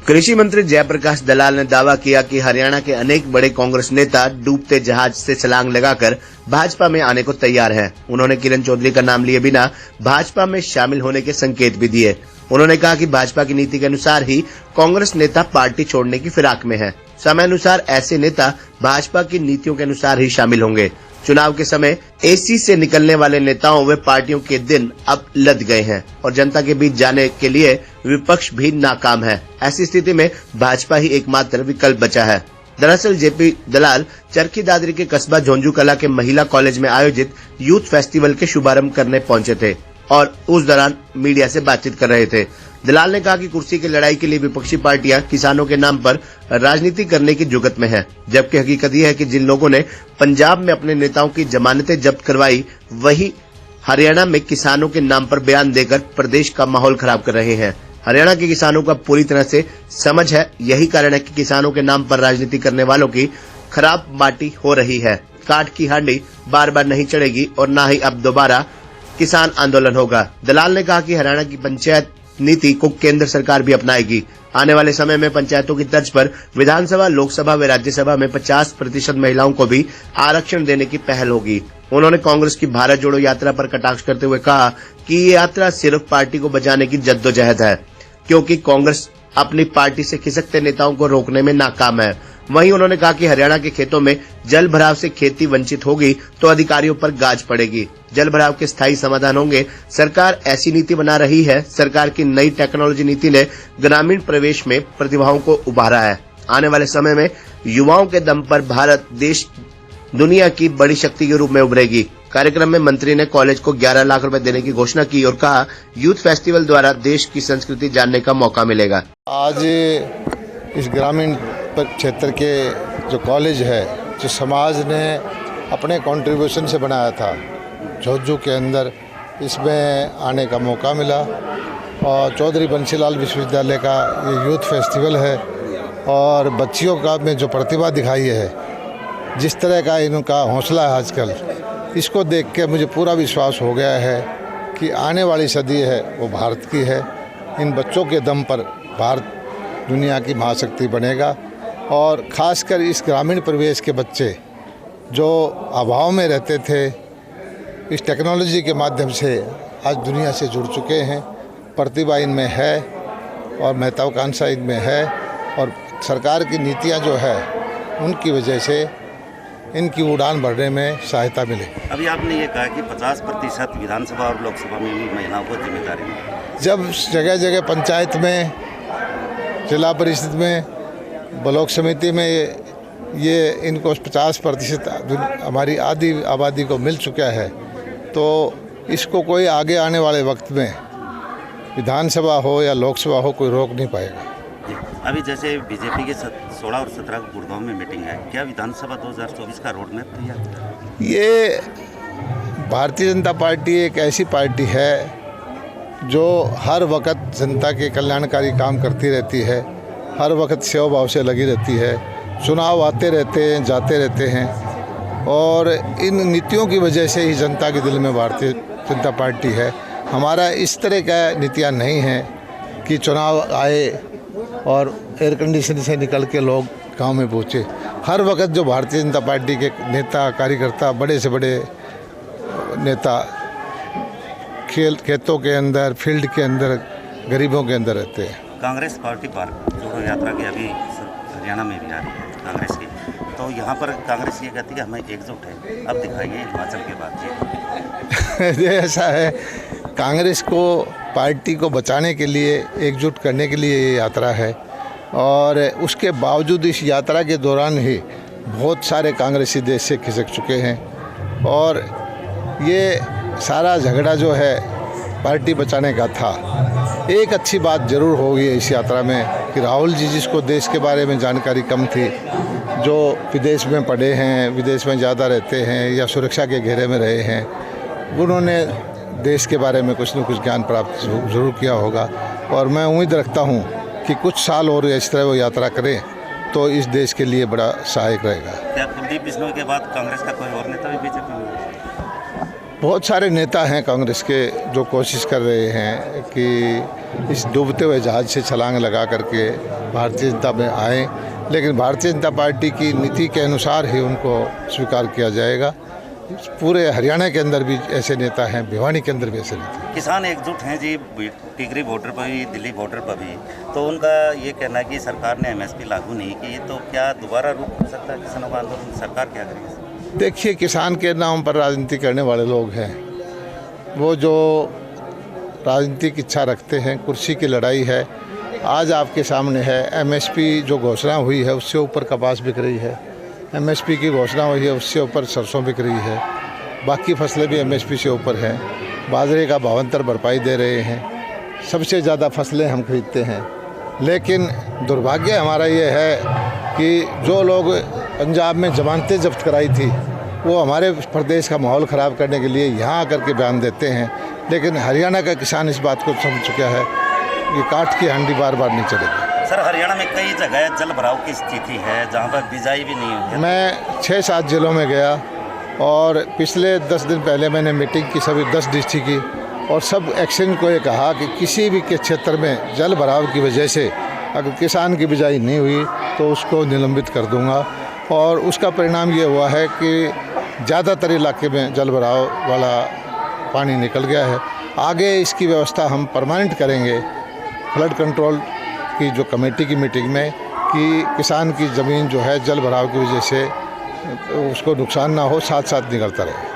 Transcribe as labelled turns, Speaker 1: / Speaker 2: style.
Speaker 1: कृषि मंत्री जयप्रकाश दलाल ने दावा किया कि हरियाणा के अनेक बड़े कांग्रेस नेता डूबते जहाज से छलांग लगाकर भाजपा में आने को तैयार हैं। उन्होंने किरण चौधरी का नाम लिए बिना भाजपा में शामिल होने के संकेत भी दिए। उन्होंने कहा कि भाजपा की नीति के अनुसार ही कांग्रेस नेता पार्टी छोड़ने की फिराक में हैं। समय अनुसार ऐसे नेता भाजपा की नीतियों के अनुसार ही शामिल होंगे। चुनाव के समय एसी से निकलने वाले नेताओं व पार्टियों के दिन अब लद गए हैं और जनता के बीच जाने के लिए विपक्ष भी नाकाम है। ऐसी स्थिति में भाजपा ही एकमात्र विकल्प बचा है। दरअसल जेपी दलाल चरखी दादरी के कस्बा झोंझू कला के महिला कॉलेज में आयोजित यूथ फेस्टिवल के शुभारंभ करने पहुंचे थे और उस दौरान मीडिया से बातचीत कर रहे थे। दलाल ने कहा कि कुर्सी की लड़ाई के लिए विपक्षी पार्टियां किसानों के नाम पर राजनीति करने की जुगत में हैं, जबकि हकीकत यह है कि जिन लोगों ने पंजाब में अपने नेताओं की जमानतें जब्त करवाई, वही हरियाणा में किसानों के नाम पर बयान देकर प्रदेश का माहौल खराब कर रहे हैं। हरियाणा के किसानों का पूरी तरह से समझ है, यही कारण है कि किसानों के नाम पर राजनीति करने वालों की खराब माटी हो रही है। काठ की हांडी बार बार नहीं चढ़ेगी और न ही अब दोबारा किसान आंदोलन होगा। दलाल ने कहा कि हरियाणा की पंचायत नीति को केंद्र सरकार भी अपनाएगी। आने वाले समय में पंचायतों की तर्ज पर विधानसभा, लोकसभा व राज्यसभा में 50% महिलाओं को भी आरक्षण देने की पहल होगी। उन्होंने कांग्रेस की भारत जोड़ो यात्रा पर कटाक्ष करते हुए कहा कि ये यात्रा सिर्फ पार्टी को बचाने की जद्दोजहद है, क्योंकि कांग्रेस अपनी पार्टी से खिसकते नेताओं को रोकने में नाकाम है। वहीं उन्होंने कहा कि हरियाणा के खेतों में जल भराव से खेती वंचित होगी तो अधिकारियों पर गाज पड़ेगी। जल भराव के स्थायी समाधान होंगे। सरकार ऐसी नीति बना रही है। सरकार की नई टेक्नोलॉजी नीति ने ग्रामीण प्रवेश में प्रतिभाओं को उभारा है। आने वाले समय में युवाओं के दम पर भारत देश दुनिया की बड़ी शक्ति के रूप में उभरेगी। कार्यक्रम में मंत्री ने कॉलेज को 11 लाख रुपए देने की घोषणा की और कहा, यूथ फेस्टिवल द्वारा देश की संस्कृति जानने का मौका मिलेगा।
Speaker 2: आज इस ग्रामीण क्षेत्र के जो कॉलेज है, जो समाज ने अपने कंट्रीब्यूशन से बनाया था, झोंझू के अंदर इसमें आने का मौका मिला और चौधरी बंसीलाल विश्वविद्यालय का ये यूथ फेस्टिवल है और बच्चियों का में जो प्रतिभा दिखाई है, जिस तरह का इनका हौसला है आजकल, इसको देख के मुझे पूरा विश्वास हो गया है कि आने वाली सदी है वो भारत की है। इन बच्चों के दम पर भारत दुनिया की महाशक्ति बनेगा और ख़ासकर इस ग्रामीण परिवेश के बच्चे जो अभाव में रहते थे, इस टेक्नोलॉजी के माध्यम से आज दुनिया से जुड़ चुके हैं। प्रतिभा इनमें है और महत्वाकांक्षा इनमें है और सरकार की नीतियां जो है उनकी वजह से इनकी उड़ान बढ़ने में सहायता मिले।
Speaker 3: अभी आपने ये कहा कि 50% विधानसभा और लोकसभा में भी महिलाओं को जिम्मेदारी है।
Speaker 2: जब जगह जगह पंचायत में, जिला परिषद में, ब्लॉक समिति में ये इनको 50% हमारी आधी आबादी को मिल चुका है, तो इसको कोई आगे आने वाले वक्त में विधानसभा हो या लोकसभा हो कोई रोक नहीं पाएगा।
Speaker 3: अभी जैसे बीजेपी के 16 और 17 को गुड़गांव में मीटिंग है, क्या विधानसभा 2024 का रोड मैप तैयार?
Speaker 2: ये भारतीय जनता पार्टी एक ऐसी पार्टी है जो हर वक्त जनता के कल्याणकारी काम करती रहती है, हर वक्त सेवा भाव से लगी रहती है। चुनाव आते रहते हैं, जाते रहते हैं और इन नीतियों की वजह से ही जनता के दिल में भारतीय जनता पार्टी है। हमारा इस तरह का नीतियाँ नहीं है कि चुनाव आए और एयर कंडीशन से निकल के लोग गांव में पहुँचे। हर वक्त जो भारतीय जनता पार्टी के नेता, कार्यकर्ता, बड़े से बड़े नेता खेतों के अंदर, फील्ड के अंदर, गरीबों के अंदर रहते हैं।
Speaker 3: कांग्रेस पार्टी पर जोड़ो यात्रा की अभी हरियाणा में भी आ रही है कांग्रेस की, तो यहाँ पर कांग्रेस ये कहती है हमें एकजुट है। अब दिखाइए हिमाचल के बाद
Speaker 2: ये ऐसा है, कांग्रेस को पार्टी को बचाने के लिए, एकजुट करने के लिए ये यात्रा है और उसके बावजूद इस यात्रा के दौरान ही बहुत सारे कांग्रेसी देश से खिसक चुके हैं और ये सारा झगड़ा जो है पार्टी बचाने का था। एक अच्छी बात ज़रूर होगी इस यात्रा में कि राहुल जी, जिसको देश के बारे में जानकारी कम थी, जो विदेश में पढ़े हैं, विदेश में ज़्यादा रहते हैं या सुरक्षा के घेरे में रहे हैं, उन्होंने देश के बारे में कुछ न कुछ ज्ञान प्राप्त ज़रूर किया होगा और मैं उम्मीद रखता हूँ कि कुछ साल और इस तरह वो यात्रा करें तो इस देश के लिए बड़ा सहायक रहेगा।
Speaker 3: क्या कुलदीप बिश्नोई के बाद कांग्रेस का कोई और नेता भी बीजेपी में?
Speaker 2: बहुत सारे नेता हैं कांग्रेस के जो कोशिश कर रहे हैं कि इस डूबते हुए जहाज से छलांग लगा करके भारतीय जनता में आए, लेकिन भारतीय जनता पार्टी की नीति के अनुसार ही उनको स्वीकार किया जाएगा। पूरे हरियाणा के अंदर भी ऐसे नेता हैं, भिवानी के अंदर भी ऐसे नेता हैं।
Speaker 3: किसान एकजुट हैं जी, टिकरी बॉर्डर पर भी, दिल्ली बॉर्डर पर भी। तो उनका ये कहना है कि सरकार ने एमएसपी लागू नहीं की, तो क्या दोबारा रुक सकता है किसानों का आंदोलन? सरकार क्या करेगी?
Speaker 2: देखिए, किसान के नाम पर राजनीति करने वाले लोग हैं, वो जो राजनीतिक इच्छा रखते हैं, कुर्सी की लड़ाई है। आज आपके सामने है, एमएसपी जो घोषणा हुई है उससे ऊपर कपास बिक रही है, एमएसपी की घोषणा हुई है उससे ऊपर सरसों बिक रही है, बाकी फसलें भी एमएसपी से ऊपर हैं। बाजरे का भावांतर भरपाई दे रहे हैं, सबसे ज़्यादा फसलें हम खरीदते हैं। लेकिन दुर्भाग्य हमारा ये है कि जो लोग पंजाब में जमानतें जब्त कराई थी, वो हमारे प्रदेश का माहौल ख़राब करने के लिए यहाँ आकर के बयान देते हैं। लेकिन हरियाणा का किसान इस बात को समझ चुका है, ये काठ की हांडी बार बार नहीं चलेगी।
Speaker 3: सर, हरियाणा में कई जगह जल भराव की स्थिति है जहाँ पर बिजाई भी नहीं हुई है।
Speaker 2: मैं 6-7 जिलों में गया और पिछले 10 दिन पहले मैंने मीटिंग की सभी 10 डिस्ट्रिक्ट की, और सब एक्शन को ये कहा कि किसी भी के क्षेत्र में जल भराव की वजह से अगर किसान की बिजाई नहीं हुई तो उसको निलंबित कर दूंगा। और उसका परिणाम ये हुआ है कि ज़्यादातर इलाके में जल भराव वाला पानी निकल गया है। आगे इसकी व्यवस्था हम परमानेंट करेंगे फ्लड कंट्रोल की जो कमेटी की मीटिंग में, कि किसान की ज़मीन जो है जल भराव की वजह से उसको नुकसान ना हो, साथ साथ निकलता रहे।